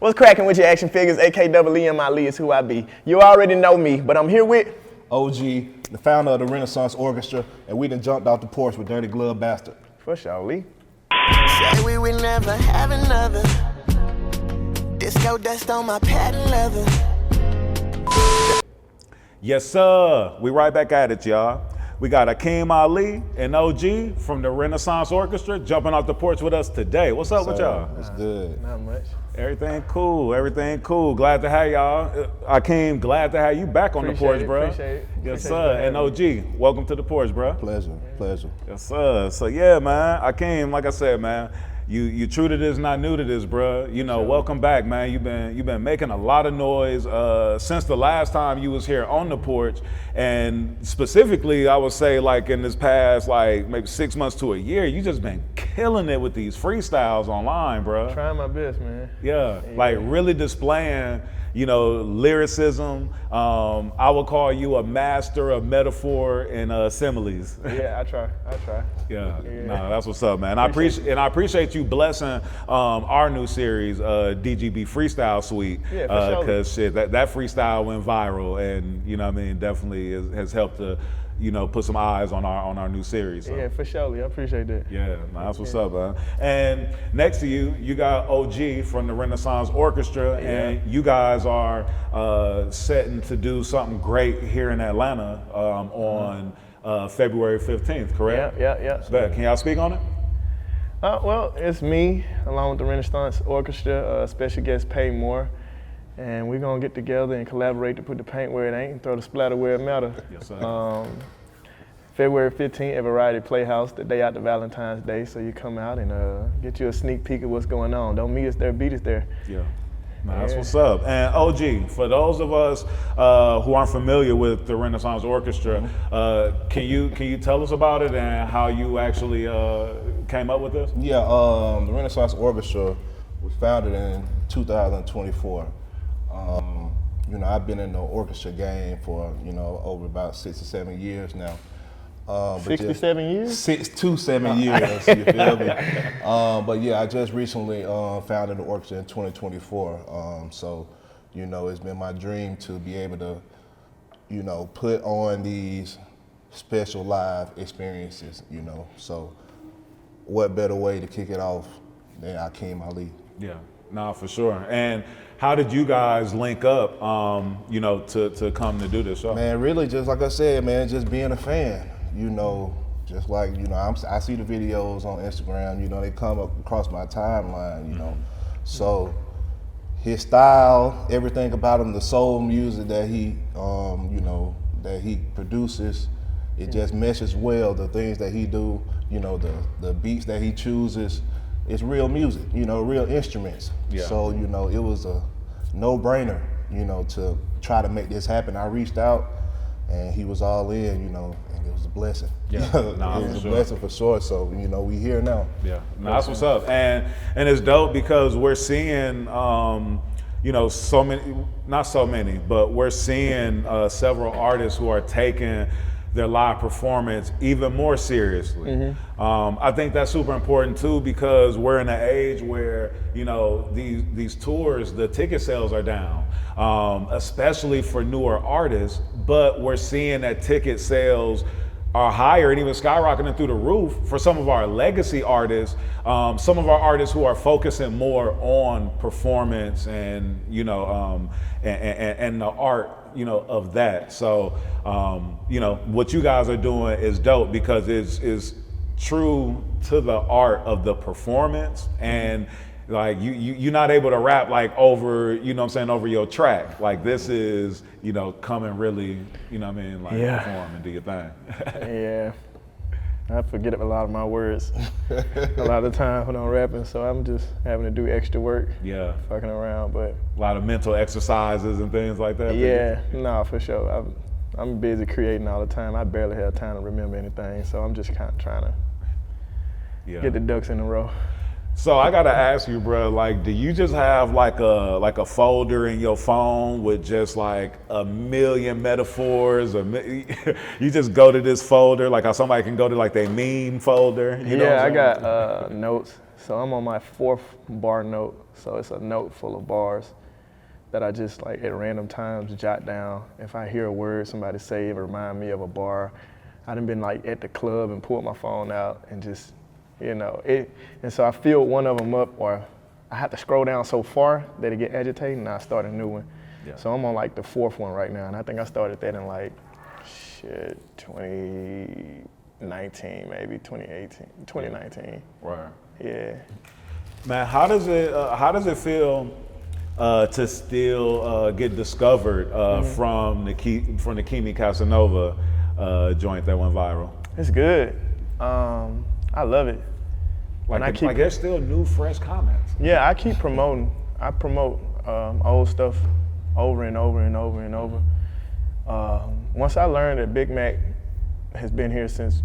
What's cracking with your action figures? Akeem Ali is who I be. You already know me, but I'm here with OG, the founder of the Renaissance Orchestra, and we done jumped off the porch with Dirty Glove Bastard. for sure, Lee. Say we will never have another. Disco dust on my patent leather. Yes, sir. We right back at it, y'all. We got Akeem Ali and OG from the Renaissance Orchestra jumping off the porch with us today. What's up with y'all? It's good. Not much. Everything cool. Glad to have y'all. Akeem, glad to have you back on the porch, bro. Appreciate it. Yes, Appreciate sir. you And OG, welcome to the porch, bro. Pleasure. Yes, sir. So yeah, man. Akeem, like I said, man, you true to this, not new to this, bro. You know, welcome back, man. You've been making a lot of noise since the last time you was here on the porch, and specifically, I would say like in this past like maybe 6 months to a year, you just been killing it with these freestyles online, bro. Trying my best, man. Yeah, like really displaying, you know, lyricism. I would call you a master of metaphor and similes. Yeah, I try. Yeah, no, that's what's up, man. I appreciate you blessing our new series, DGB Freestyle Suite. Yeah, for sure. Because shit, that freestyle went viral, and you know what I mean, definitely has helped to, you know, put some eyes on our new series. So. Yeah, for sure, Lee. I appreciate that. Yeah, no, that's what's up, man. And next to you, you got OG from the Renaissance Orchestra, and you guys are setting to do something great here in Atlanta on February 15th, correct? Yeah. Can y'all speak on it? Well, it's me, along with the Renaissance Orchestra, special guest Pay Moore, and we're gonna get together and collaborate to put the paint where it ain't and throw the splatter where it matter. Yes, sir. February 15th at Variety Playhouse, the day after Valentine's Day, so you come out and get you a sneak peek of what's going on. Don't meet us there, beat us there. Yeah. No, that's what's up. And OG, for those of us who aren't familiar with the Renaissance Orchestra, can you tell us about it and how you actually came up with this? Yeah, the Renaissance Orchestra was founded in 2024. You know, I've been in the orchestra game for, you know, over about 6 or 7 years now. 67 years? 6 to 7 years, you feel me? But yeah, I just recently founded the orchestra in 2024. So, you know, it's been my dream to be able to, you know, put on these special live experiences, you know. So what better way to kick it off than Akeem Ali? Yeah, no, for sure. And how did you guys link up, you know, to come to do this show? Man, really just like I said, man, just being a fan. You know, just like, you know, I see the videos on Instagram, you know, they come up across my timeline, you know. So his style, everything about him, the soul music that he, you know, that he produces, it just meshes well. The things that he do, you know, the beats that he chooses, it's real music, you know, real instruments. Yeah. So, you know, it was a no-brainer, you know, to try to make this happen. I reached out and he was all in, you know, and it was a blessing. Yeah, nah, it was for a sure. blessing for sure. So, you know, we here now. Yeah, no, that's what's up. And it's dope because we're seeing, you know, so many, not so many, but we're seeing several artists who are taking their live performance even more seriously. I think that's super important too, because we're in an age where, you know, these tours, the ticket sales are down, especially for newer artists, but we're seeing that ticket sales are higher and even skyrocketing through the roof for some of our legacy artists, some of our artists who are focusing more on performance and, you know, and the art, you know, of that. So, you know, what you guys are doing is dope because it's true to the art of the performance, and like you're not able to rap like over, you know what I'm saying, over your track. Like this is, you know, come and really, you know what I mean, like perform and do your thing. Yeah. I forget a lot of my words a lot of the time when I'm rapping, so I'm just having to do extra work. Yeah. Fucking around, but. A lot of mental exercises and things like that. Yeah, no, for sure. I'm busy creating all the time. I barely have time to remember anything, so I'm just kind of trying to get the ducks in a row. So I gotta ask you, bro, like, do you just have like a folder in your phone with just like a million metaphors, or you just go to this folder, like how somebody can go to like their meme folder? You know I got notes. So I'm on my 4th bar note. So it's a note full of bars that I just like at random times jot down. If I hear a word somebody say, it remind me of a bar. I done been like at the club and pulled my phone out and just, you know, it. And so I filled one of them up, or I have to scroll down so far that it get agitating, and I start a new one. Yeah. So I'm on like the 4th one right now, and I think I started that in like, 2019 maybe, 2019. Right. Yeah. Man, how does it feel to still get discovered from the Kimi Casanova joint that went viral? It's good. I love it. Like there's still new, fresh comments. Yeah, I keep promoting. I promote old stuff over and over and over and over. Once I learned that Big Mac has been here since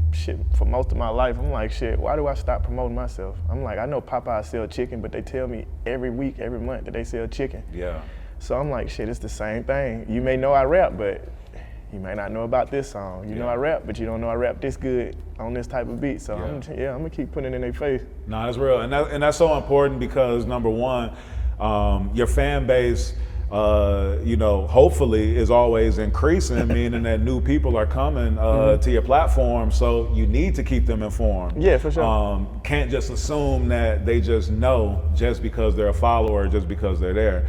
for most of my life, I'm like, shit, why do I stop promoting myself? I'm like, I know Popeye sell chicken, but they tell me every week, every month that they sell chicken. Yeah. So I'm like, shit, it's the same thing. You may know I rap, but you may not know about this song. You know I rap, but you don't know I rap this good on this type of beat. So I'm gonna keep putting it in their face. No, that's real, and that's so important because number one, your fan base, hopefully is always increasing, meaning that new people are coming to your platform. So you need to keep them informed. Yeah, for sure. Can't just assume that they just know just because they're a follower, just because they're there.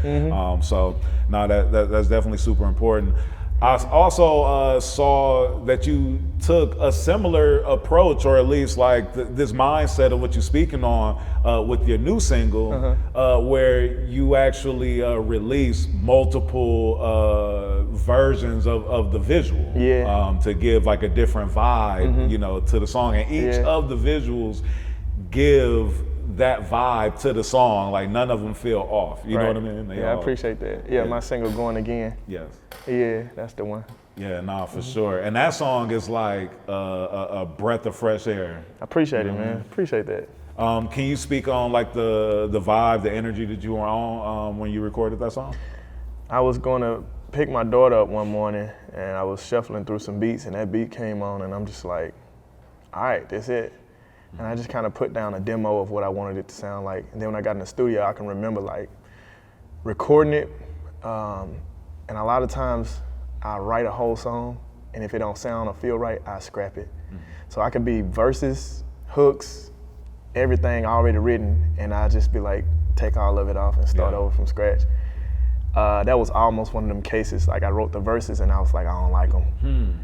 That's definitely super important. I also saw that you took a similar approach, or at least like this mindset of what you're speaking on with your new single, where you actually released multiple versions of the visual to give like a different vibe, to the song, and each of the visuals give that vibe to the song. Like none of them feel off. You know what I mean? I appreciate that. Yeah, my single Going Again. Yes. Yeah, that's the one. Yeah, nah, for sure. And that song is like a breath of fresh air. I appreciate it, man. Appreciate that. Can you speak on like the vibe, the energy that you were on when you recorded that song? I was going to pick my daughter up one morning, and I was shuffling through some beats, and that beat came on, and I'm just like, all right, that's it. And I just kind of put down a demo of what I wanted it to sound like. And then when I got in the studio, I can remember like recording it. And a lot of times I write a whole song, and if it don't sound or feel right, I scrap it. So I could be verses, hooks, everything already written, and I just be like, take all of it off and start over from scratch. That was almost one of them cases. Like I wrote the verses and I was like, I don't like them.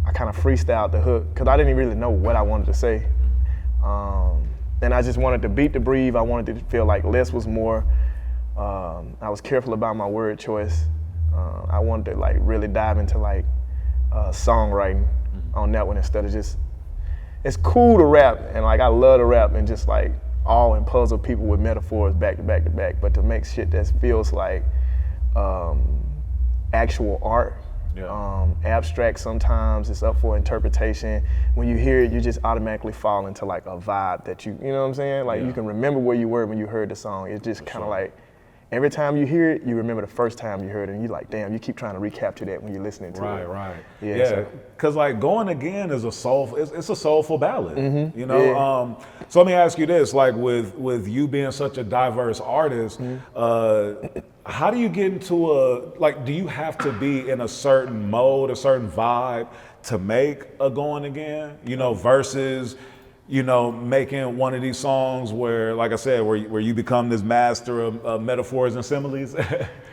I kind of freestyled the hook because I didn't really know what I wanted to say. And I just wanted the beat to breathe. I wanted to feel like less was more. I was careful about my word choice. I wanted to like really dive into like songwriting on that one instead of just, it's cool to rap and like I love to rap and just like awe and puzzle people with metaphors back to back to back, but to make shit that feels like actual art. Abstract sometimes, it's up for interpretation. When you hear it, you just automatically fall into like a vibe that you know what I'm saying? Like you can remember where you were when you heard the song. It's just kind of like, every time you hear it, you remember the first time you heard it, and you're like, damn, you keep trying to recapture that when you're listening to it. Right. Yeah, because like Going Again is it's a soulful ballad, So let me ask you this, like with you being such a diverse artist, how do you get into do you have to be in a certain mode, a certain vibe to make a Going Again, versus making one of these songs where, like I said, where you become this master of metaphors and similes?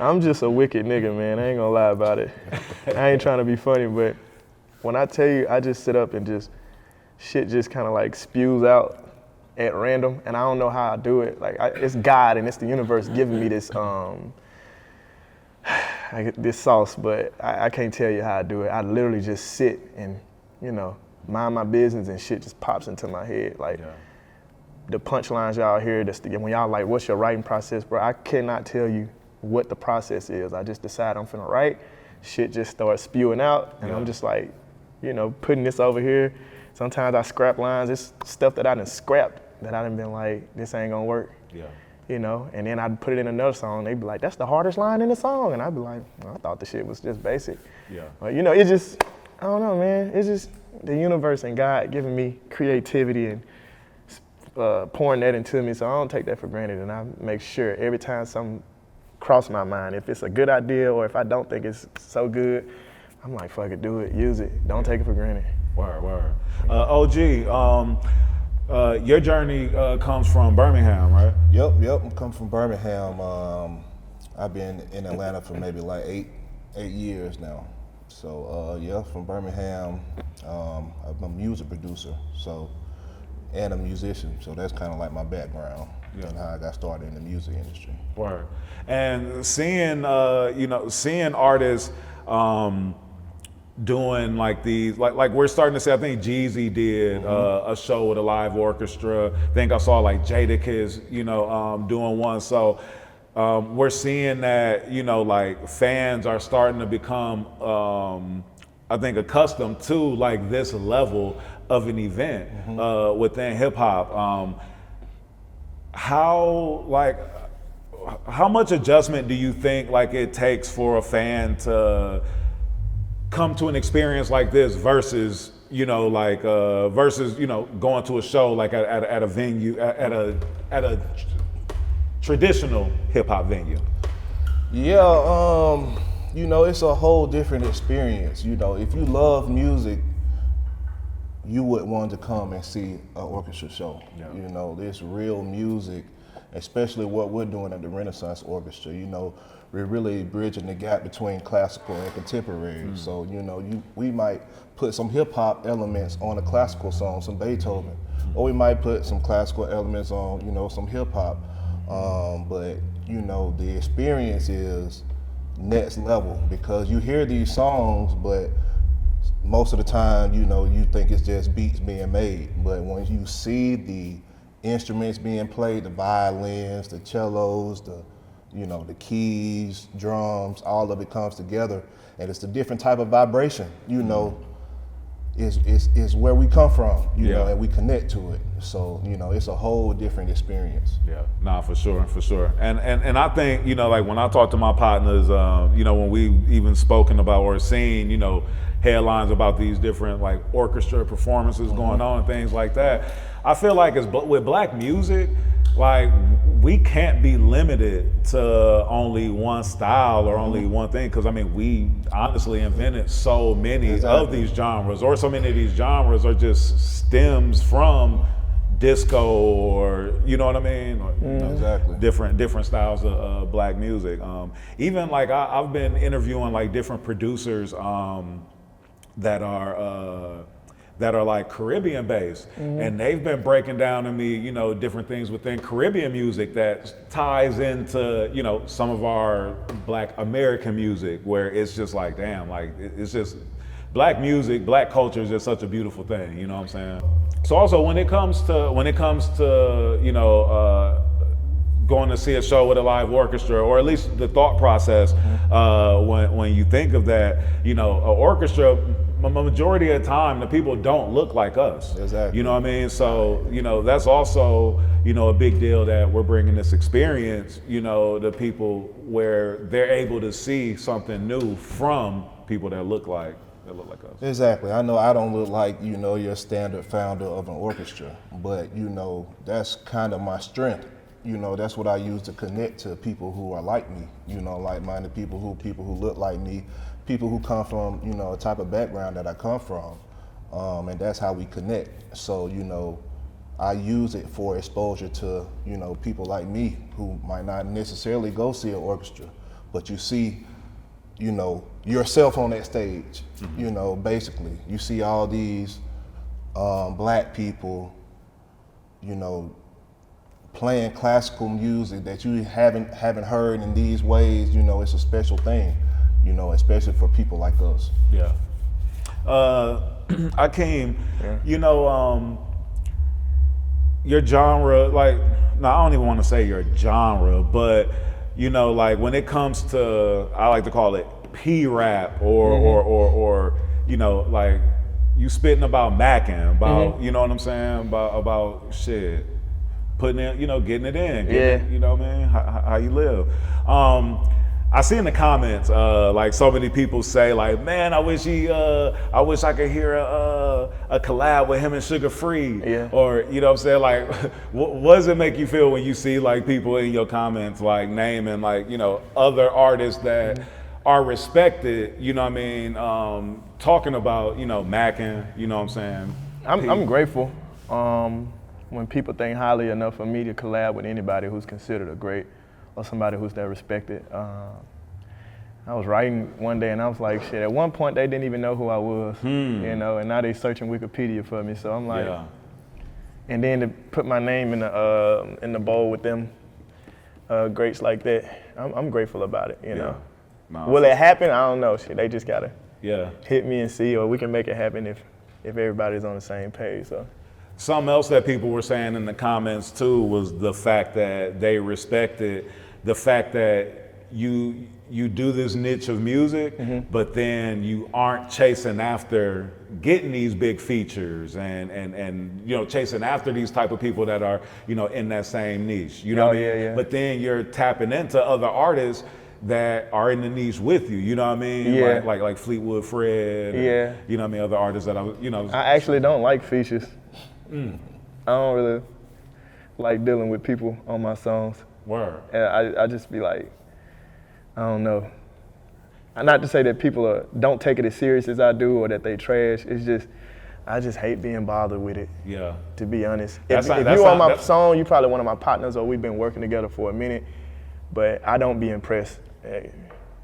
I'm just a wicked nigga, man. I ain't gonna lie about it. I ain't trying to be funny, but when I tell you, I just sit up and shit just kind of like spews out at random, and I don't know how I do it. Like it's God and it's the universe giving me this this sauce, but I can't tell you how I do it. I literally just sit and mind my business and shit just pops into my head. Like the punchlines y'all hear, when y'all like, what's your writing process, bro? I cannot tell you what the process is. I just decide I'm finna write, shit just starts spewing out, and I'm just like, putting this over here. Sometimes I scrap lines. It's stuff that I done scrapped that I done been like, this ain't gonna work. And then I'd put it in another song. They'd be like, that's the hardest line in the song. And I'd be like, I thought the shit was just basic. But it just, I don't know, man. It's just the universe and God giving me creativity and pouring that into me, so I don't take that for granted, and I make sure every time something cross my mind, if it's a good idea or if I don't think it's so good, I'm like, fuck it, do it, use it, don't take it for granted. Word. OG, your journey comes from Birmingham, right? Yep. I come from Birmingham. I've been in Atlanta for maybe like eight years now. So from Birmingham. I'm a music producer, and a musician. So that's kind of like my background and how I got started in the music industry. Word. And seeing artists doing like these, like we're starting to see, I think Jeezy did a show with a live orchestra. I think I saw like Jadakiss, doing one. So we're seeing that, like fans are starting to become, I think, accustomed to like this level of an event within hip hop. How much adjustment do you think like it takes for a fan to come to an experience like this versus going to a show like at a venue at a traditional hip hop venue? Yeah, it's a whole different experience. If you love music, you would want to come and see an orchestra show. Yeah. This real music, especially what we're doing at the Renaissance Orchestra. We're really bridging the gap between classical and contemporary. So, we might put some hip hop elements on a classical song, some Beethoven, or we might put some classical elements on, some hip hop. But, the experience is next level because you hear these songs, but most of the time, you think it's just beats being made. But when you see the instruments being played, the violins, the cellos, the keys, drums, all of it comes together, and it's a different type of vibration. Is where we come from, and we connect to it. So it's a whole different experience. Yeah, nah, for sure. And I think like when I talk to my partners, when we even spoken about or seen headlines about these different like orchestra performances going on and things like that, I feel like with Black music, like we can't be limited to only one style or only one thing, because we honestly invented so many of these genres, or so many of these genres are just stems from disco, or or different styles of Black music. Even like I've been interviewing like different producers that are like Caribbean based, and they've been breaking down to me, different things within Caribbean music that ties into, some of our Black American music, where it's just like, damn, like it's just Black music, Black culture is just such a beautiful thing, you know what I'm saying? So also when it comes to going to see a show with a live orchestra, or at least the thought process when you think of that, an orchestra, a majority of the time, the people don't look like us. Exactly. You know what I mean? So, that's also, a big deal that we're bringing this experience, to people where they're able to see something new from people that look like us. Exactly. I know I don't look like, your standard founder of an orchestra, but, that's kind of my strength. That's what I use to connect to people who are like me, like-minded people who look like me, people who come from, a type of background that I come from, and that's how we connect. So, I use it for exposure to, people like me who might not necessarily go see an orchestra, but you see, yourself on that stage, basically. You see all these Black people, playing classical music that you haven't heard in these ways. It's a special thing, especially for people like us. Yeah. Akeem, your genre, like, no, I don't even want to say your genre, but like when it comes to, I like to call it P-rap or like you spitting about macking, about, you know what I'm saying, about shit, putting in, getting it in, how you live. I see in the comments, like so many people say, like, man, I wish I could hear a collab with him and Sugar Free. Yeah. Or, you know what I'm saying? Like, what does it make you feel when you see like people in your comments, like naming like, you know, other artists that are respected, you know what I mean? Talking about, you know, Mackin, you know what I'm saying? I'm grateful when people think highly enough of me to collab with anybody who's considered a great or somebody who's that respected. I was writing one day and I was like, shit, at one point they didn't even know who I was, you know, and now they searching Wikipedia for me. So I'm like, and then to put my name in the bowl with them greats like that, I'm grateful about it, you know. No, Will it happen? I don't know. Shit, they just gotta hit me and see, or we can make it happen if everybody's on the same page. So. Something else that people were saying in the comments too was the fact that they respected the fact that you do this niche of music, but then you aren't chasing after getting these big features and you know, chasing after these type of people that are, you know, in that same niche. You know what I mean? Yeah. But then you're tapping into other artists that are in the niche with you, you know what I mean? Yeah. Like Fleetwood Fred, and, you know what I mean, other artists that I actually don't like features. I don't really like dealing with people on my songs. Word. And I just be like, I don't know. Not to say that people don't take it as serious as I do or that they trash. It's just, I just hate being bothered with it. Yeah. To be honest. If you on my song, you probably one of my partners or we've been working together for a minute, but I don't be impressed.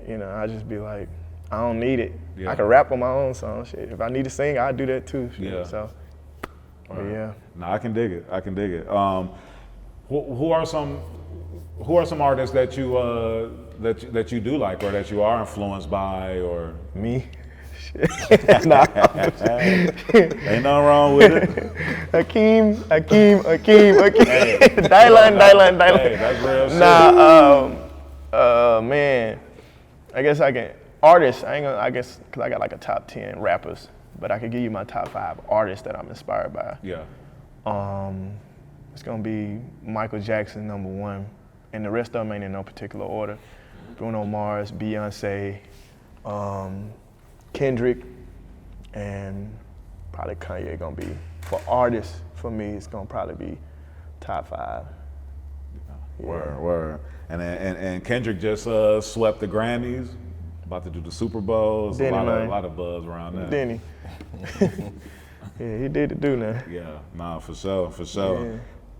You know, I just be like, I don't need it. I can rap on my own song. Shit. If I need to sing, I do that too. Shit. Yeah. So. Yeah. No, I can dig it. Who are some artists that you that you do like or that you are influenced by or me? Nah. Ain't nothing wrong with it. Akeem. Dylan. Hey, that's real shit. Nah, man. I guess I can artists. I guess because I got like a top 10 rappers. But I could give you my top 5 artists that I'm inspired by. Yeah. It's gonna be Michael Jackson, #1, and the rest of them ain't in no particular order. Bruno Mars, Beyonce, Kendrick, and probably Kanye gonna be. For artists, for me, it's gonna probably be top 5. Word. And Kendrick just swept the Grammys. About to do the Super Bowls. A lot of buzz around that. Didn't he? Yeah, he did it do now. Yeah, nah, for sure. Yeah.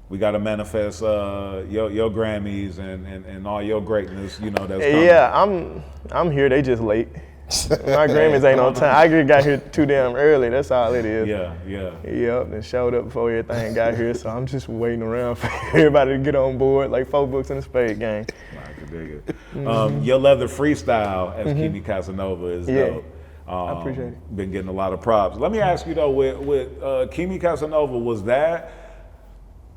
We got to manifest your Grammys and all your greatness, you know, that's coming. Yeah, I'm here. They just late. My Grammys ain't on time. I just got here too damn early. That's all it is. Yeah. Yep, and showed up before everything got here, so I'm just waiting around for everybody to get on board, like 4 books in the spade game. I can dig it. Your leather freestyle as Kimi Casanova is dope. I appreciate it. Been getting a lot of props. Let me ask you though, with Kimi Casanova, was that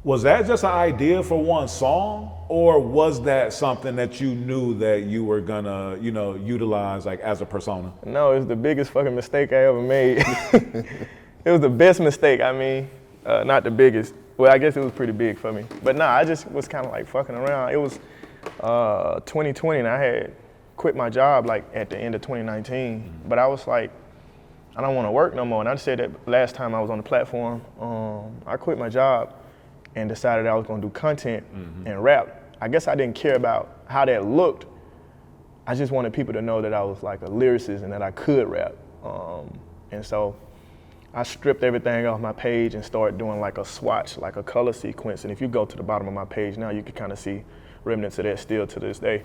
just an idea for one song, or was that something that you knew that you were gonna, you know, utilize like as a persona? No, it's the biggest fucking mistake I ever made. It was the best mistake. I mean, not the biggest. Well, I guess it was pretty big for me. But nah, I just was kind of like fucking around. It was 2020, and I had quit my job like at the end of 2019. But I was like, I don't want to work no more. And I said that last time I was on the platform. I quit my job and decided I was gonna do content and rap. I guess I didn't care about how that looked. I just wanted people to know that I was like a lyricist and that I could rap. And so I stripped everything off my page and started doing like a swatch, like a color sequence. And if you go to the bottom of my page now, you can kind of see remnants of that still to this day.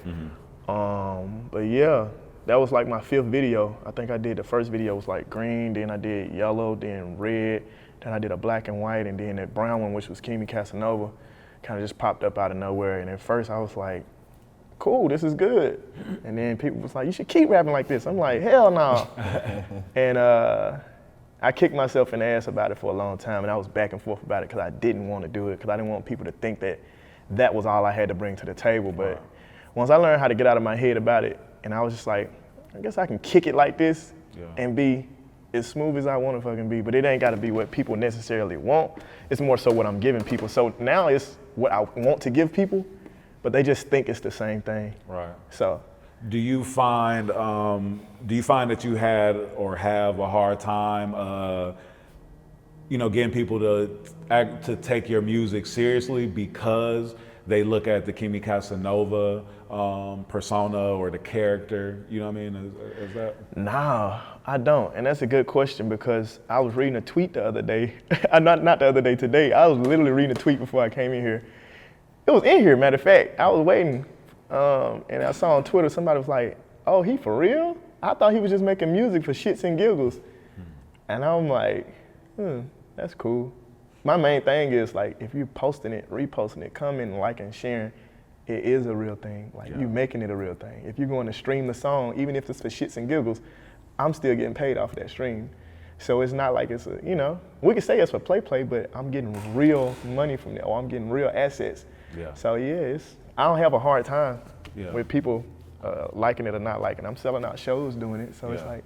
But yeah, that was like my 5th video. I think I did the first video was like green, then I did yellow, then red, then I did a black and white, and then that brown one, which was Kimi Casanova, kind of just popped up out of nowhere. And at first I was like, cool, this is good. And then people was like, you should keep rapping like this. I'm like, hell no. And I kicked myself in the ass about it for a long time, and I was back and forth about it because I didn't want to do it, because I didn't want people to think that that was all I had to bring to the table. But once I learned how to get out of my head about it, and I was just like, I guess I can kick it like this and be as smooth as I want to fucking be, but it ain't got to be what people necessarily want. It's more so what I'm giving people. So now it's what I want to give people, but they just think it's the same thing. Right. So Do you find that you had or have a hard time, getting people to take your music seriously because they look at the Kimi Casanova persona or the character? You know what I mean? Is that? No, I don't. And that's a good question because I was reading a tweet the other day. not the other day, today. I was literally reading a tweet before I came in here. It was in here, matter of fact. I was waiting. And I saw on Twitter, somebody was like, oh, he for real? I thought he was just making music for shits and giggles. And I'm like, that's cool. My main thing is like, if you're posting it, reposting it, commenting, liking, sharing, it is a real thing. Like you making it a real thing. If you're going to stream the song, even if it's for shits and giggles, I'm still getting paid off of that stream. So it's not like it's we can say it's for play, but I'm getting real money from that, or I'm getting real assets. Yeah. So I don't have a hard time with people liking it or not liking it. I'm selling out shows doing it, so it's like,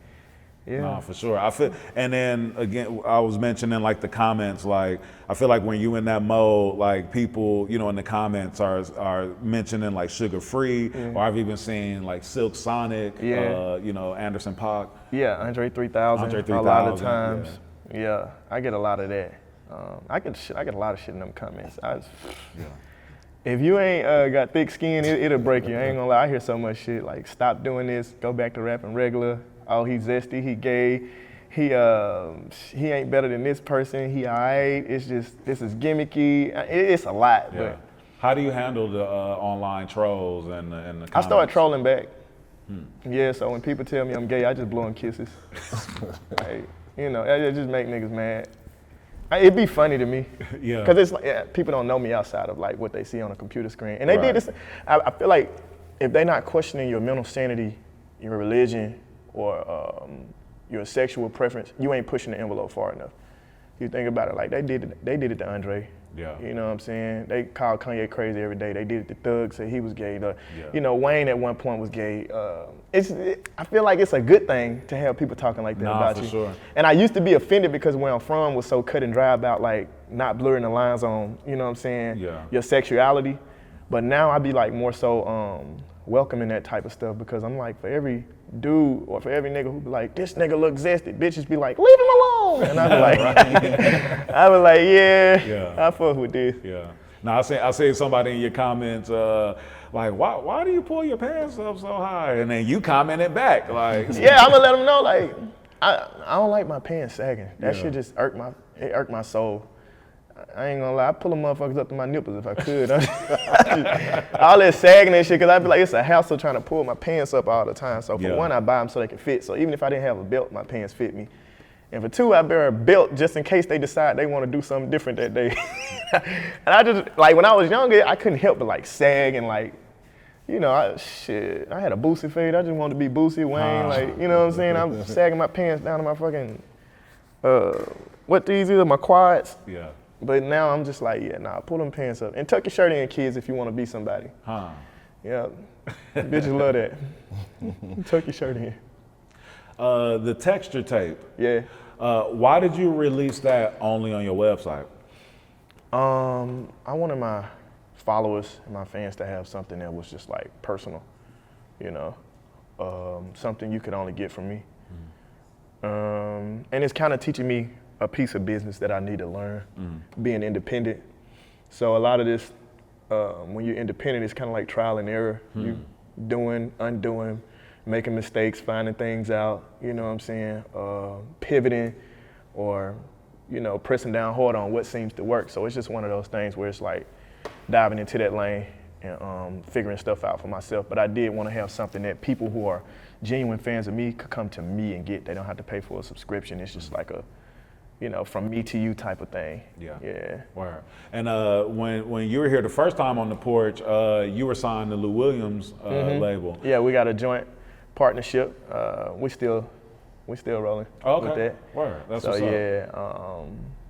No, for sure. I feel, and then again, I was mentioning like the comments. Like I feel like when you in that mode, like people, in the comments are mentioning like Sugar Free, or I've even seen like Silk Sonic, Anderson .Paak. Yeah, Andre 3000. Andre 3000. A lot of times. Yeah, I get a lot of that. I get a lot of shit in them comments. If you ain't got thick skin, it'll break you. I ain't gonna lie, I hear so much shit like, stop doing this, go back to rapping regular. Oh, he's zesty, he gay, he ain't better than this person, he alright, it's just, this is gimmicky. It's a lot, but. How do you handle the online trolls and the comments? I started trolling back. Yeah, so when people tell me I'm gay, I just blow them kisses. Like, it just make niggas mad. It'd be funny to me, because it's like, people don't know me outside of like what they see on a computer screen. And they did this. I feel like if they're not questioning your mental sanity, your religion, or your sexual preference, you ain't pushing the envelope far enough. You think about it, like they did it to Andre. Yeah. You know what I'm saying? They called Kanye crazy every day. They did it to Thug, said he was gay. Wayne at one point was gay. I feel like it's a good thing to have people talking like that about you. Sure. And I used to be offended because where I'm from was so cut and dry about like not blurring the lines on, your sexuality. But now I be like more so welcoming that type of stuff, because I'm like, for every dude or for every nigga who be like, this nigga look zesty, bitches be like, leave him alone. And I be like, I fuck with this. Yeah. Now I say somebody in your comments like, why do you pull your pants up so high? And then you commented back like, I'm gonna let them know like, I don't like my pants sagging. That shit just irked my soul. I ain't gonna lie, I pull them motherfuckers up to my nipples if I could. All that sagging and shit, because I be like, it's a hassle trying to pull my pants up all the time. So for one, I buy them so they can fit. So even if I didn't have a belt, my pants fit me. And for two, I wear a belt just in case they decide they want to do something different that day. And I just, like when I was younger, I couldn't help but like sag and like, I had a Boosie fade. I just wanted to be Boosie, Wayne, like, you know what I'm saying? I'm sagging my pants down to my fucking, what these are, my quads. Yeah. But now I'm just like, pull them pants up. And tuck your shirt in, kids, if you want to be somebody. Yeah, bitches love that. Tuck your shirt in. The texture tape. Yeah. Why did you release that only on your website? I wanted my followers and my fans to have something that was just like personal, something you could only get from me. And it's kind of teaching me a piece of business that I need to learn, being independent. So a lot of this, when you're independent, it's kind of like trial and error. You doing, undoing, making mistakes, finding things out, you know what I'm saying? Pivoting or, pressing down hard on what seems to work. So it's just one of those things where it's like diving into that lane and figuring stuff out for myself. But I did want to have something that people who are genuine fans of me could come to me and get. They don't have to pay for a subscription. It's just like a, from me to you type of thing. Yeah. Wow. And when you were here the first time on the Porch, you were signed to Lou Williams' label. Yeah, we got a joint partnership. We still rolling with that. Word. That's so what's up.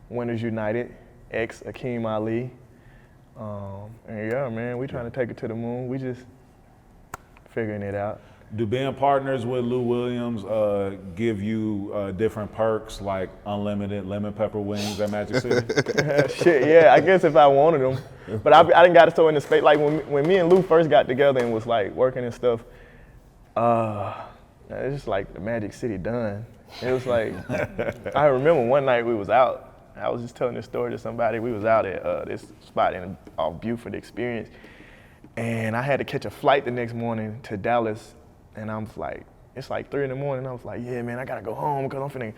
Winners United, ex Akeem Ali. And man, we trying to take it to the moon. We just figuring it out. Do being partners with Lou Williams give you different perks like unlimited lemon pepper wings at Magic City? Shit, yeah, I guess if I wanted them. But I didn't got it so in the space. Like when me and Lou first got together and was like working and stuff, It's just like the Magic City done. It was like, I remember one night we was out. I was just telling this story to somebody. We was out at this spot off Buford Experience, and I had to catch a flight the next morning to Dallas, and I was like, it's like 3 in the morning. I was like, yeah, man, I gotta go home because I'm finna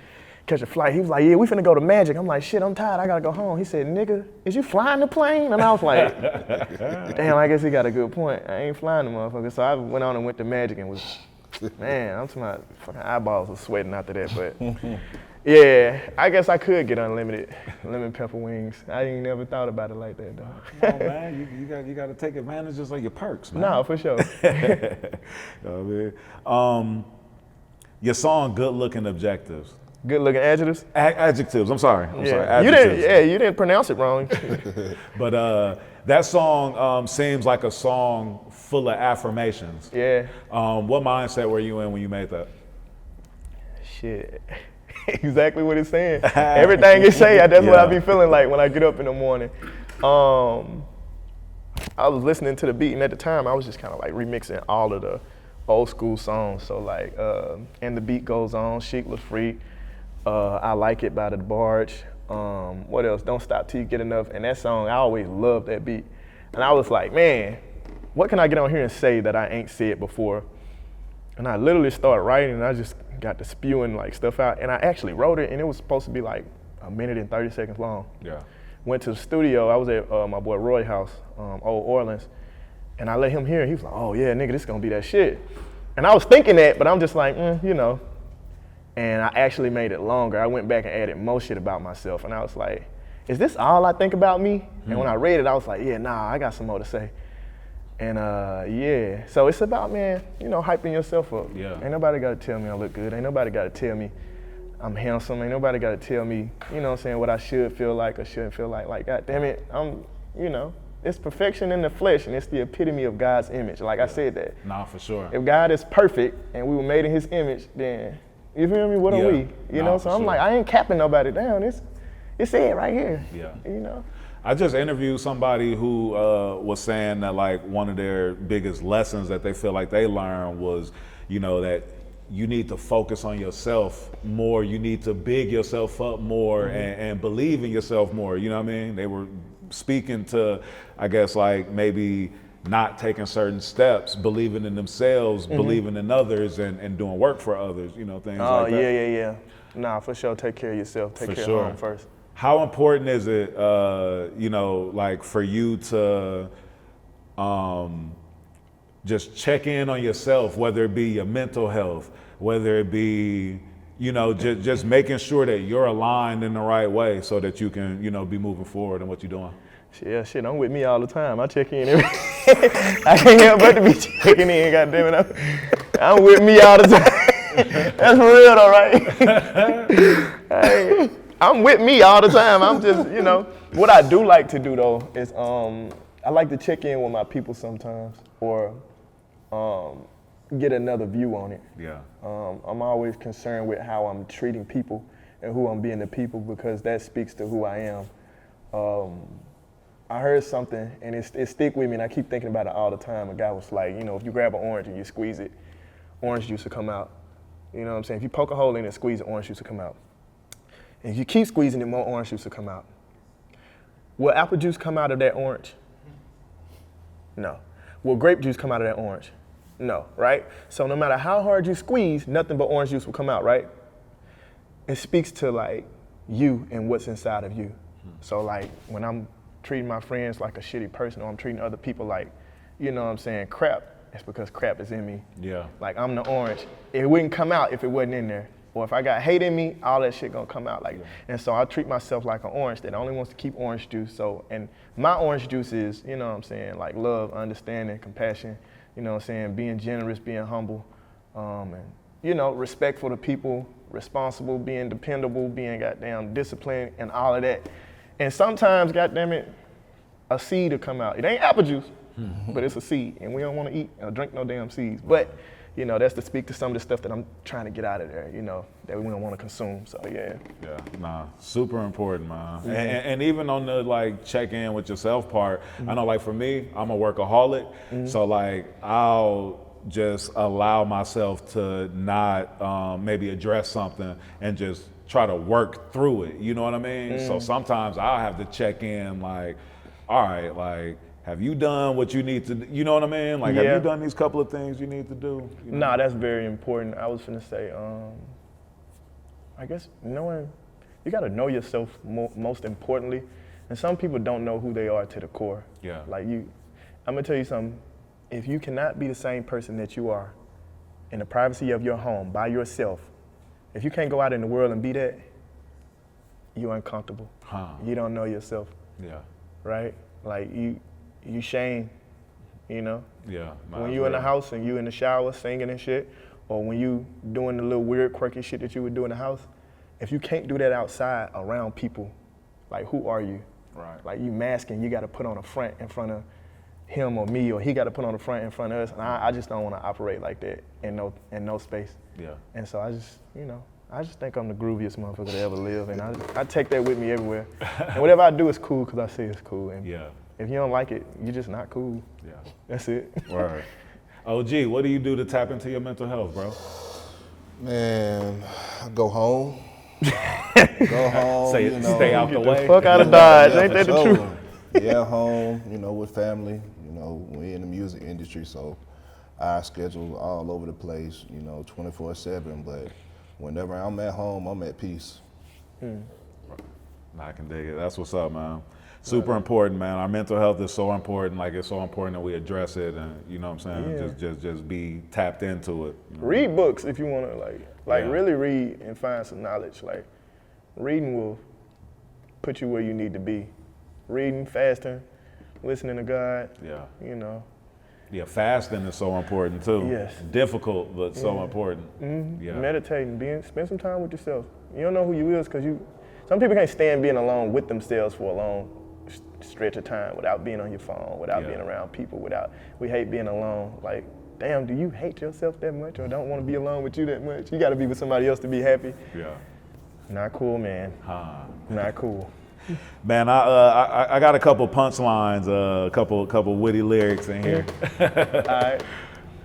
catch a flight. He was like, yeah, we finna go to Magic. I'm like, shit, I'm tired. I gotta go home. He said, nigga, is you flying the plane? And I was like, damn, I guess he got a good point. I ain't flying the motherfucker. So I went on and went to Magic and was, man, I'm talking about fucking eyeballs was sweating after that. But yeah, I guess I could get unlimited lemon pepper wings. I ain't never thought about it like that, though. Oh, man, you got to take advantage of your perks, man. No, for sure. Your song, Good Looking Objectives. Good looking adjectives? Adjectives, I'm sorry. Adjectives. You didn't pronounce it wrong. But that song seems like a song full of affirmations. Yeah. What mindset were you in when you made that? Shit. Exactly what it's saying. Everything it say, that's what I be feeling like when I get up in the morning. I was listening to the beat, and at the time I was just kind of like remixing all of the old school songs. So like, And the Beat Goes On, Chic Was Free, I Like It by the Porch. What else? Don't Stop Till You Get Enough. And that song, I always loved that beat. And I was like, man, what can I get on here and say that I ain't said before? And I literally started writing, and I just got to spewing like stuff out. And I actually wrote it, and it was supposed to be like 1 minute and 30 seconds long. Yeah. Went to the studio. I was at my boy Roy house, Old Orleans, and I let him hear it. He was like, oh yeah, nigga, this is gonna be that shit. And I was thinking that, but I'm just like, you know. And I actually made it longer. I went back and added more shit about myself, and I was like, is this all I think about me? And when I read it, I was like, yeah, nah, I got some more to say. And yeah, so it's about, man, you know, hyping yourself up. Yeah. Ain't nobody gotta tell me I look good. Ain't nobody gotta tell me I'm handsome. Ain't nobody gotta tell me, you know what I'm saying, what I should feel like or shouldn't feel like. Like, God damn it, you know, it's perfection in the flesh, and it's the epitome of God's image. Like I said that. Nah, for sure. If God is perfect and we were made in his image, then, you feel me, what are we? You know, so I'm like, I ain't capping nobody down. It's it right here. Yeah. You know? I just interviewed somebody who was saying that like one of their biggest lessons that they feel like they learned was, you know, that you need to focus on yourself more. You need to big yourself up more and believe in yourself more. You know what I mean? They were speaking to, I guess, like maybe not taking certain steps, believing in themselves, believing in others, and doing work for others. You know, things like that. Oh yeah. Nah, for sure. Take care of yourself. Take care of home first. How important is it, you know, like for you to just check in on yourself, whether it be your mental health, whether it be, you know, just making sure that you're aligned in the right way so that you can, you know, be moving forward in what you're doing? Yeah, shit, I'm with me all the time. I check in every I can't help but to be checking in, goddammit. I'm with me all the time. That's real though, right? Hey, I'm with me all the time. I'm just, you know, what I do like to do though is I like to check in with my people sometimes, or get another view on it. Yeah. I'm always concerned with how I'm treating people and who I'm being to people, because that speaks to who I am. I heard something and it stick with me, and I keep thinking about it all the time. A guy was like, you know, if you grab an orange and you squeeze it, orange juice will come out. You know what I'm saying? If you poke a hole in it and squeeze it, orange juice will come out. And if you keep squeezing it, more orange juice will come out. Will apple juice come out of that orange? No. Will grape juice come out of that orange? No, right? So no matter how hard you squeeze, nothing but orange juice will come out, right? It speaks to like you and what's inside of you. So like when I'm treating my friends like a shitty person, or I'm treating other people like, you know what I'm saying, crap, it's because crap is in me. Yeah. Like I'm the orange. It wouldn't come out if it wasn't in there. Or if I got hate in me, all that shit gonna come out. Like, and so I treat myself like an orange that only wants to keep orange juice. So, and my orange juice is, you know what I'm saying, like love, understanding, compassion, you know what I'm saying, being generous, being humble, and, you know, respectful to people, responsible, being dependable, being goddamn disciplined, and all of that. And sometimes, goddamn it, a seed will come out. It ain't apple juice, but it's a seed, and we don't want to eat or drink no damn seeds. But, you know, that's to speak to some of the stuff that I'm trying to get out of there, you know, that we don't want to consume, so yeah. Yeah, nah, super important, man. And even on the, like, check in with yourself part, I know, like, for me, I'm a workaholic, so, like, I'll just allow myself to not maybe address something and just try to work through it. You know what I mean? So sometimes I'll have to check in like, all right, like, have you done what you need to do? You know what I mean? Like, have you done these couple of things you need to do? You know? Nah, that's very important. I was finna say, I guess you gotta know yourself most importantly. And some people don't know who they are to the core. Yeah. Like I'm gonna tell you something. If you cannot be the same person that you are in the privacy of your home by yourself, if you can't go out in the world and be that, you're uncomfortable. You don't know yourself. Yeah. Right? Like you shame, you know? Yeah. When you in the house and you in the shower singing and shit, or when you doing the little weird quirky shit that you would do in the house, if you can't do that outside around people, like who are you? Right. Like you masking, you gotta put on a front in front of him or me, or he gotta put on a front in front of us. And I just don't wanna operate like that in no space. Yeah. And so I just think I'm the grooviest motherfucker to ever live, and I take that with me everywhere. And whatever I do is cool because I say it's cool. And if you don't like it, you're just not cool. Yeah. That's it. Right. OG, what do you do to tap into your mental health, bro? Man, I go home. Go home. Stay out the way. Fuck out of Dodge. Ain't that the sure. truth? Yeah, home, with family. We in the music industry, so our schedule all over the place, 24/7. But whenever I'm at home, I'm at peace. I can dig it. That's what's up, man. Super important, man. Our mental health is so important. Like, it's so important that we address it, and you know what I'm saying? Yeah. Just be tapped into it. Read books if you want to, really read and find some knowledge. Like, reading will put you where you need to be. Reading, fasting, listening to God. Yeah. Yeah, fasting is so important too. Yes. Difficult, but so important. Yeah. Meditating, spend some time with yourself. You don't know who you is because some people can't stand being alone with themselves for a long stretch of time without being on your phone, without being around people, we hate being alone. Like, damn, do you hate yourself that much or don't want to be alone with you that much? You got to be with somebody else to be happy. Yeah. Not cool, man. Not cool. Man, I got a couple punchlines, a couple witty lyrics in here. All right.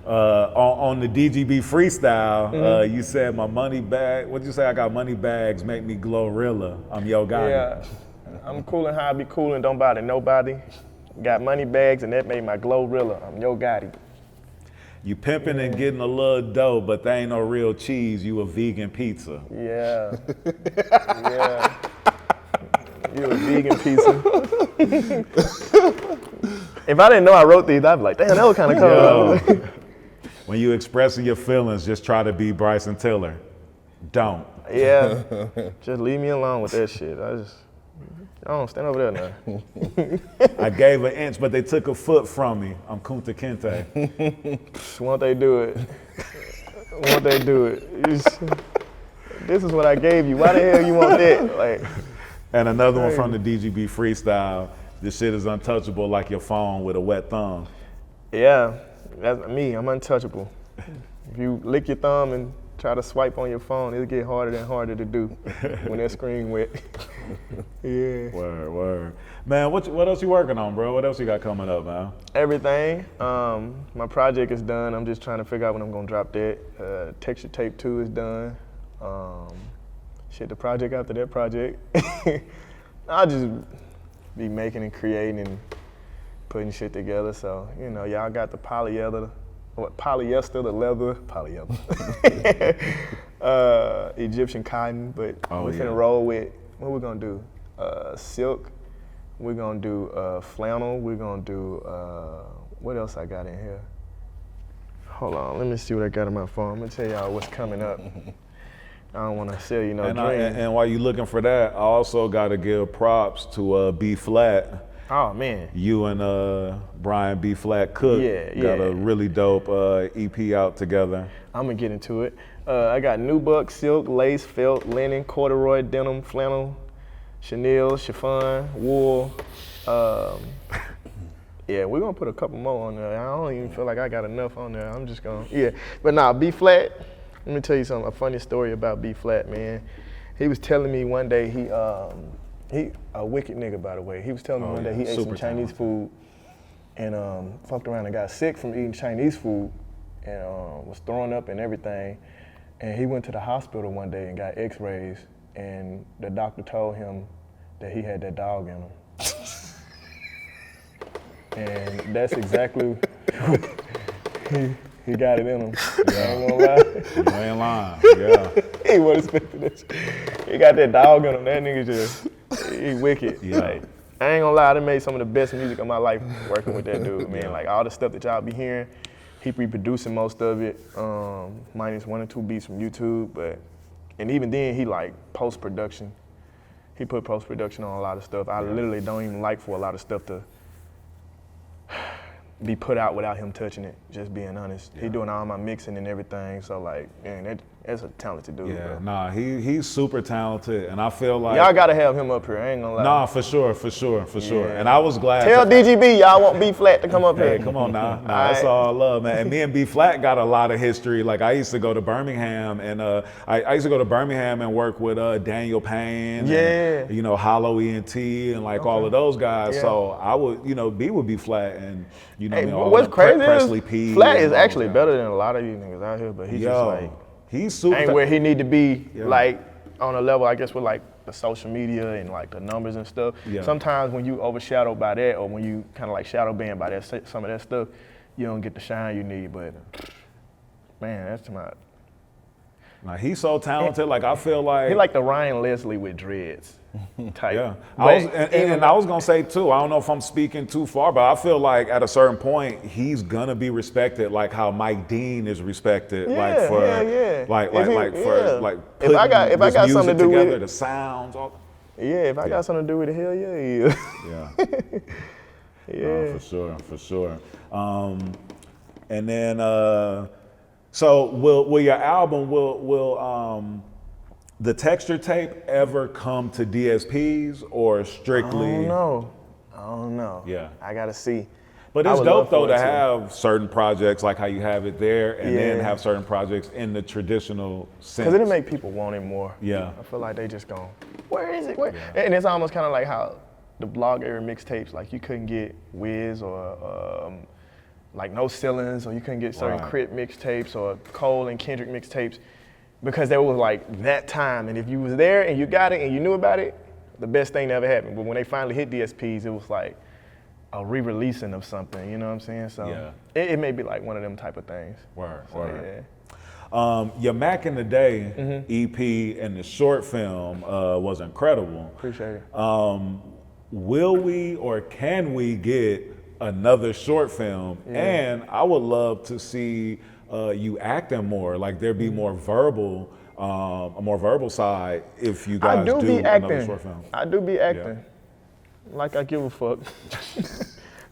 On the DGB freestyle, you said my money bag. What'd you say? I got money bags, make me glorilla. I'm yo guy. Yeah, I'm cool and how I be cool and don't bother nobody. Got money bags and that made my glorilla. I'm yo Gotti. You pimping and getting a little dough, but there ain't no real cheese. You a vegan pizza. Yeah. Yeah. You a vegan pizza. If I didn't know I wrote these, I'd be like, damn, that was kind of cool. When you expressing your feelings, just try to be Bryson Tiller. Don't. Yeah. Just leave me alone with that shit. I don't stand over there now. I gave an inch, but they took a foot from me. I'm Kunta Kinte. Won't they do it? Won't they do it? This is what I gave you. Why the hell you want that? Like. And another one from the DGB freestyle. This shit is untouchable like your phone with a wet thumb. Yeah, that's me. I'm untouchable. If you lick your thumb and try to swipe on your phone, it'll get harder and harder to do when that screen wet. Yeah. Word. Man, what else you working on, bro? What else you got coming up, man? Everything. My project is done. I'm just trying to figure out when I'm gonna drop that. Texture Tape 2 is done. The project after that project. I'll just be making and creating and putting shit together. So, y'all got the polyester, the leather, Egyptian cotton, but we're finna roll with, what we're gonna do? Silk, we're gonna do flannel, we're gonna do, what else I got in here? Hold on, let me see what I got on my phone. I'm gonna tell y'all what's coming up. I don't want to sell you no dream. And while you're looking for that, I also got to give props to B Flat. Oh, man. You and Brian B Flat Cook got a really dope EP out together. I'm going to get into it. I got nubuck, silk, lace, felt, linen, corduroy, denim, flannel, chenille, chiffon, wool. We're going to put a couple more on there. I don't even feel like I got enough on there. I'm just going to, But nah, B Flat. Let me tell you something, a funny story about B Flat, man. He was telling me one day, he a wicked nigga, by the way. He was telling me one day he ate some Chinese food and fucked around and got sick from eating Chinese food. and was throwing up and everything. And he went to the hospital one day and got x-rays, and the doctor told him that he had that dog in him. And that's exactly he got it in him. I ain't gonna lie. You ain't lying. Yeah. He wasn't expecting this. He got that dog in him. That nigga just, he wicked. Yeah. Like, I ain't gonna lie, I done made some of the best music of my life working with that dude, man. Like all the stuff that y'all be hearing, he reproducing most of it, minus 1 or 2 beats from YouTube, and even then he like post-production. He put post-production on a lot of stuff. I literally don't even like for a lot of stuff to be put out without him touching it, just being honest. He doing all my mixing and everything, so like, man, that's a talented dude, Yeah, bro. nah, he's super talented, and I feel like Y'all gotta have him up here, I ain't gonna lie. Nah, for sure. Yeah. And I was glad. Tell DGB y'all want B-Flat to come up Hey, here. come on now. Nah, that's all love, man. And me and B-Flat got a lot of history. Like I used to go to Birmingham, and I used to go to Birmingham and work with Daniel Payne, and, you know, Hollow ENT, and like all of those guys. Yeah. So I would, you know, be with B-Flat, and you know, Hey, all what's the crazy Presley is P. Flat and is all actually those better guys. than a lot of these niggas out here, but he's just Yo, like, he's super. ain't where he need to be, like on a level, I guess, with like the social media and like the numbers and stuff. Yeah. Sometimes when you overshadowed by that, or when you kind of like shadow banned by that, some of that stuff, you don't get the shine you need. But man, that's my. Like he's so talented. Like I feel like He like the Ryan Leslie with dreads type. Yeah, But I was gonna say too. I don't know if I'm speaking too far, but I feel like at a certain point he's gonna be respected, like how Mike Dean is respected, like for like If I got this something to music do with together, it, the sounds, all. if I got something to do with it, hell yeah, he is. Yeah, Yeah. for sure. And then so will your album will the texture tape ever come to DSPs or strictly? I don't know. Yeah. I gotta see. But I it's would dope love though for it to have certain projects like how you have it there, and then Yeah. have certain projects in the traditional sense. Because it'll make people want it more. Yeah. I feel like they just going, where is it? Where? And it's almost kind of like how the blog era mixtapes, like you couldn't get Wiz or like No Ceilings, or you couldn't get certain Right. Crit mixtapes or Cole and Kendrick mixtapes, because they was like that time. And if you was there and you got it and you knew about it, the best thing that ever happened. But when they finally hit DSPs, it was like a re-releasing of something, you know what I'm saying? So it may be like one of them type of things. Word. Yeah. Your Mac in the Day EP and the short film was incredible. Appreciate it. Will we or can we get another short film? And I would love to see you acting more, like there be more verbal, a more verbal side if you guys do be another acting. short film. I do be acting. Like I give a fuck.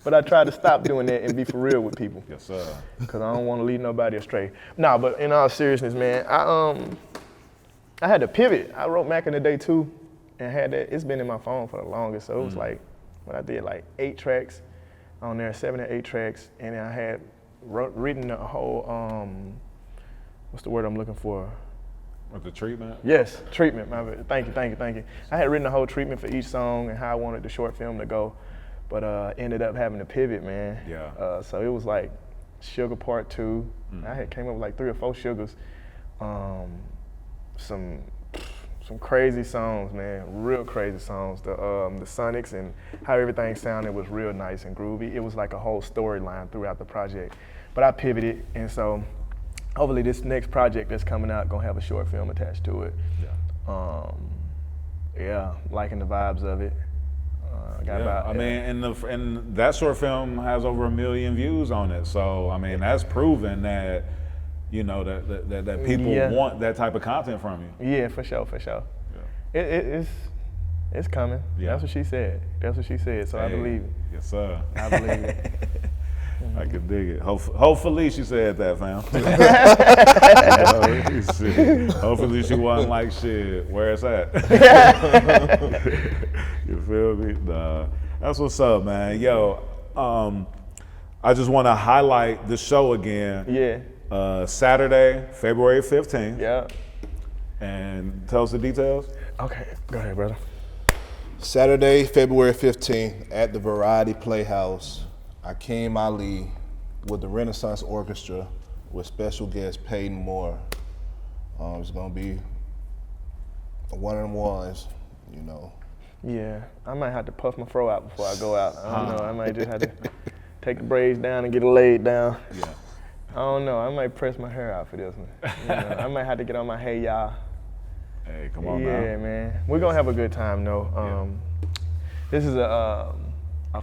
But I try to stop doing that and be for real with people. Yes, sir. Cause I don't want to lead nobody astray. Nah, but in all seriousness, man, I had to pivot. I wrote Mac in the Day too, and had that. It's been in my phone for the longest, so it was like, what I did, like 8 tracks on there, 7 or 8 tracks, and then I had written a whole, what's the word I'm looking for? With the treatment? Yes, treatment. My bad. Thank you. I had written a whole treatment for each song and how I wanted the short film to go, but ended up having to pivot, man. Yeah. So it was like Sugar Part 2. I had came up with like 3 or 4 sugars. Some crazy songs, man. Real crazy songs. The Sonics and how everything sounded was real nice and groovy. It was like a whole storyline throughout the project. But I pivoted, and so hopefully this next project that's coming out gonna have a short film attached to it. Liking the vibes of it. And that short film has over 1 million views on it. So I mean, that's proven that you know that people want that type of content from you. Yeah, for sure. Yeah. It's coming. Yeah. That's what she said. So I believe it. Yes, sir. I believe it. I can dig it. Hopefully she said that, fam. Hopefully she wasn't like, shit, where it's at. You feel me? Nah. That's what's up, man. Yo, I just want to highlight the show again. Yeah. Saturday, February 15th. Yeah. And tell us the details. Okay, go ahead, brother. Saturday, February 15th at the Variety Playhouse. Akeem Ali with the Renaissance Orchestra with special guest Peyton Moore. It's gonna be one of them ones, you know. Yeah, I might have to puff my fro out before I go out. I don't know. I might just have to take the braids down and get it laid down. Yeah. I don't know. I might press my hair out for this one. You know, I might have to get on my hey y'all. Hey, come on now. Yeah, man. We're gonna have a good time though. This is a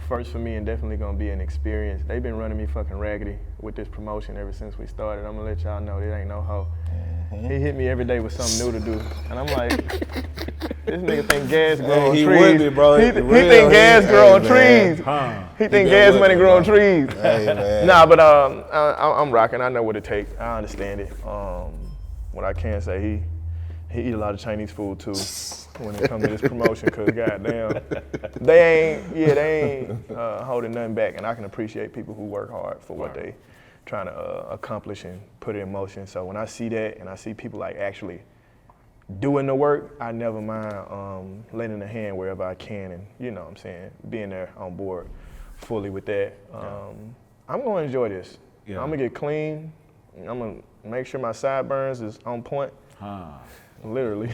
first for me and definitely gonna be an experience. They've been running me fucking raggedy with this promotion ever since we started. I'm gonna let y'all know there ain't no hoe. He hit me every day with something new to do, and I'm like, this nigga think gas grow on he trees. with me, bro. He Real, think gas grow on man. trees. Huh. He think gas money grow on trees. Hey, man. Nah, but I'm rocking. I know what it takes. I understand it. What I can say, he eat a lot of Chinese food too when it comes to this promotion, cause goddamn, they ain't holding nothing back, and I can appreciate people who work hard for what they trying to accomplish and put it in motion. So when I see that and I see people like actually doing the work, I never mind lending a hand wherever I can, and you know what I'm saying, being there on board fully with that. I'm gonna enjoy this. Yeah. I'm gonna get clean. I'm gonna make sure my sideburns is on point. Literally.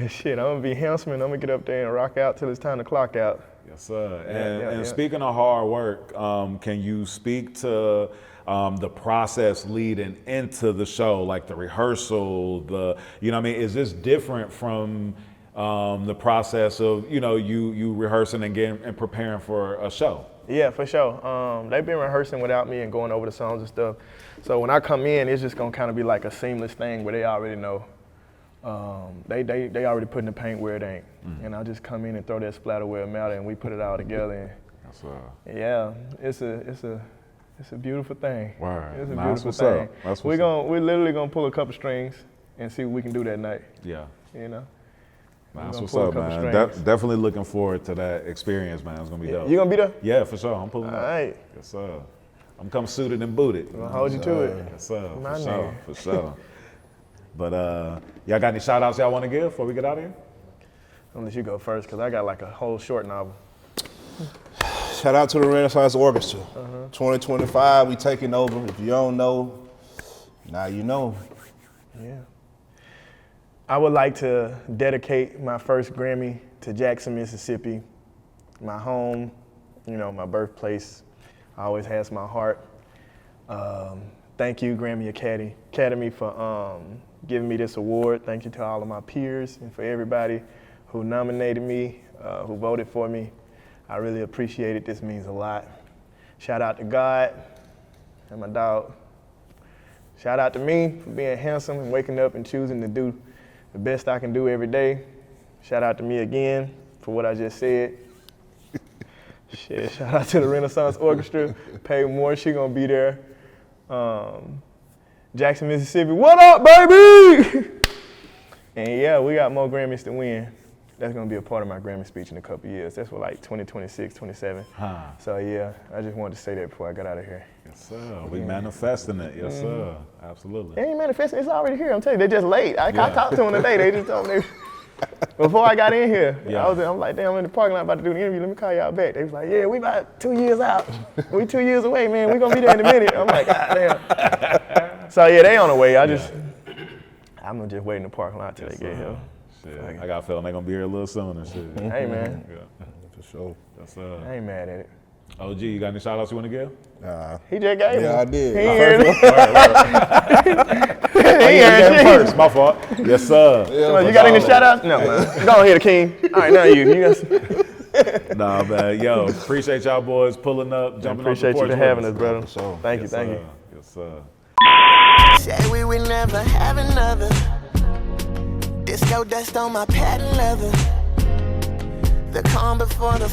Shit, I'm gonna be handsome and I'm gonna get up there and rock out till it's time to clock out. Yes, sir. Yeah, And speaking of hard work, can you speak to the process leading into the show, like the rehearsal, you know what I mean? Is this different from the process of, you rehearsing and preparing for a show? Yeah, for sure. They've been rehearsing without me and going over the songs and stuff. So when I come in, it's just gonna kind of be like a seamless thing where they already know. They already putting the paint where it ain't. And I just come in and throw that splatter where it matter, and we put it all together. And yeah, it's a beautiful thing. Word. It's a Nah, beautiful that's thing. what's up. We're literally gonna pull a couple strings and see what we can do that night. Yeah. You know. That's gonna what's pull a up, couple man. strings. Definitely looking forward to that experience, man. It's gonna be dope. You gonna be there? Yeah, for sure. I'm pulling up. All right. Yes, sir. I'm come suited and booted. I'm gonna hold you to it. Yes, sir. My For sure. nigga. For sure. But y'all got any shout outs y'all want to give before we get out of here? I'll let you go first, because I got like a whole short novel. Shout out to the Renaissance Orchestra. 2025, we taking over. If you don't know, now you know. Yeah. I would like to dedicate my first Grammy to Jackson, Mississippi, my home, my birthplace. Always has my heart. Thank you, Grammy Academy, for giving me this award. Thank you to all of my peers and for everybody who nominated me, who voted for me. I really appreciate it. This means a lot. Shout out to God and my dog. Shout out to me for being handsome and waking up and choosing to do the best I can do every day. Shout out to me again for what I just said. Shit, shout out to the Renaissance Orchestra. Peyton Moore, she gonna be there. Jackson, Mississippi, what up, baby? And yeah, we got more Grammys to win. That's gonna be a part of my Grammy speech in a couple years. That's for like 2026, 27. So yeah, I just wanted to say that before I got out of here. Yes, sir. We manifesting it. Yes, sir. Absolutely. It ain't manifesting, it's already here. I'm telling you, they just late. I talked to them today. They just told me before I got in here. Yeah. I'm like, damn, I'm in the parking lot about to do the interview. Let me call y'all back. They was like, yeah, we about 2 years out. We 2 years away, man. We gonna be there in a minute. I'm like, God damn. So yeah, they on the way. I'm gonna just wait in the parking lot till they get here. Shit, I got a feeling they're gonna be here a little soon and shit. Hey man, For sure. Yes, sir. I ain't mad at it. OG, you got any shout outs you want to give? He just gave me. Yeah, I did. He ain't heard First, my fault. Yes, sir. You got any shout outs? No, man. Go ahead, Akeem. All right, now you. Nah, man. Yo, appreciate y'all boys pulling up, jumping on the Appreciate porch. you for having us, with brother. So, Thank you, Yes, thank sir. you. Yes, sir. Say we will never have another. Disco dust on my patent leather. The calm before the